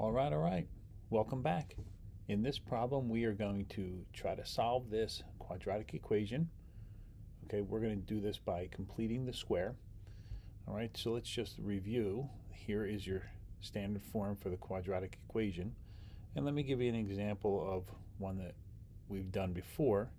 All right. Welcome back. In this problem, we are going to try to solve this quadratic equation. Okay, we're going to do this by completing the square. All right, so let's just review. Here is your standard form for the quadratic equation. And let me give you an example of one that we've done before.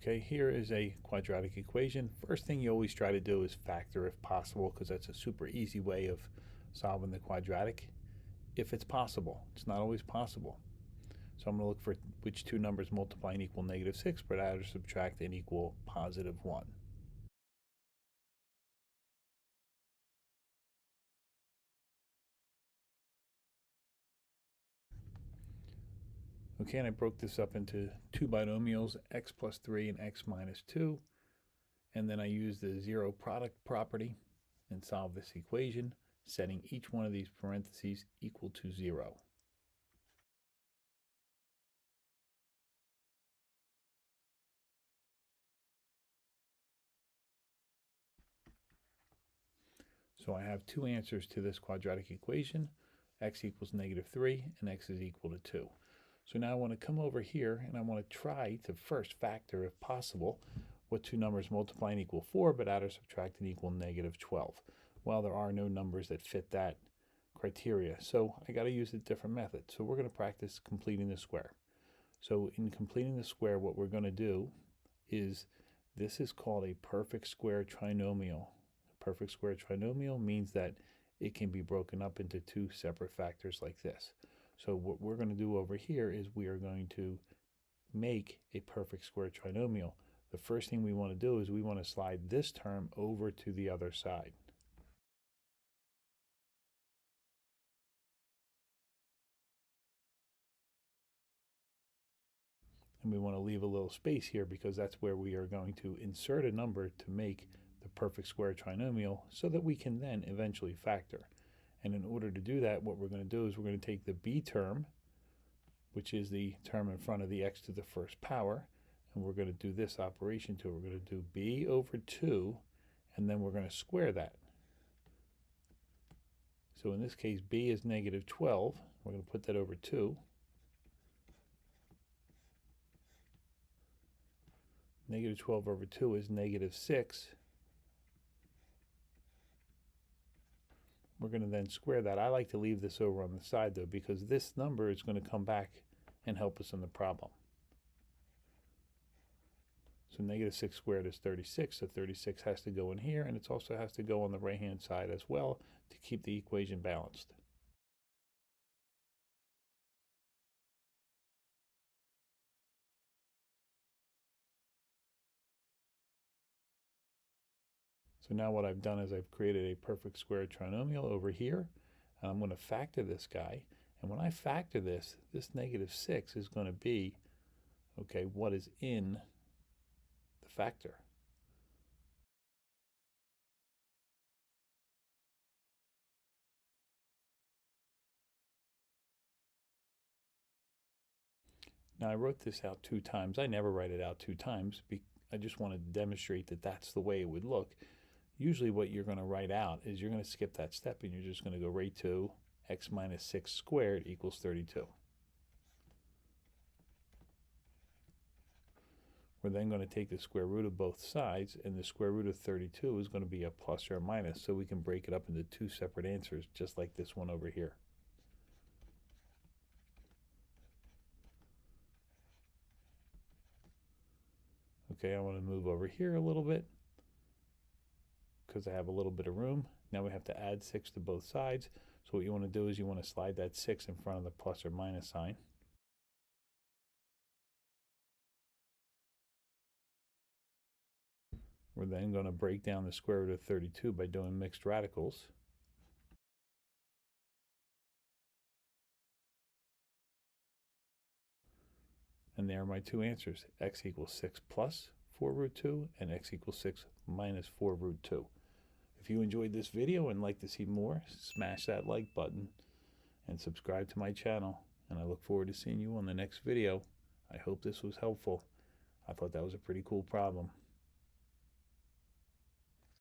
Okay, here is a quadratic equation. First thing you always try to do is factor if possible, because that's a super easy way of solving the quadratic. If it's possible, it's not always possible. So I'm going to look for which two numbers multiply and equal -6, but add or subtract and equal +1. Okay, and I broke this up into two binomials, x plus 3 and x minus 2. And then I used the zero product property and solved this equation, setting each one of these parentheses equal to 0. So I have two answers to this quadratic equation, x equals -3 and x is equal to 2. So now I want to come over here and I want to try to first factor, if possible, what two numbers multiply and equal 4, but add or subtract and equal -12. Well, there are no numbers that fit that criteria, so I got to use a different method. So we're going to practice completing the square. So in completing the square, what we're going to do is, this is called a perfect square trinomial. A perfect square trinomial means that it can be broken up into two separate factors like this. So what we're going to do over here is we are going to make a perfect square trinomial. The first thing we want to do is we want to slide this term over to the other side. And we want to leave a little space here because that's where we are going to insert a number to make the perfect square trinomial so that we can then eventually factor. And in order to do that, what we're going to do is we're going to take the b term, which is the term in front of the x to the first power, and we're going to do this operation to it. We're going to do b over 2, and then we're going to square that. So in this case, b is -12. We're going to put that over 2. -12 over 2 is -6. We're going to then square that. I like to leave this over on the side, though, because this number is going to come back and help us in the problem. So -6 squared is 36, so 36 has to go in here, and it also has to go on the right-hand side as well to keep the equation balanced. So now what I've done is I've created a perfect square trinomial over here, and I'm going to factor this guy. And when I factor this, this -6 is going to be, okay, what is in the factor. Now I wrote this out 2 times. I never write it out 2 times. I just want to demonstrate that that's the way it would look. Usually what you're going to write out is you're going to skip that step and you're just going to go right to x minus 6 squared equals 32. We're then going to take the square root of both sides, and the square root of 32 is going to be a plus or a minus, so we can break it up into 2 separate answers, just like this one over here. Okay, I want to move over here a little bit because I have a little bit of room. Now we have to add 6 to both sides. So what you want to do is you want to slide that 6 in front of the plus or minus sign. We're then going to break down the square root of 32 by doing mixed radicals. And there are my two answers. X equals 6 plus 4 root 2 and x equals 6 minus 4 root 2. If you enjoyed this video and like to see more, smash that like button and subscribe to my channel. And I look forward to seeing you on the next video. I hope this was helpful. I thought that was a pretty cool problem.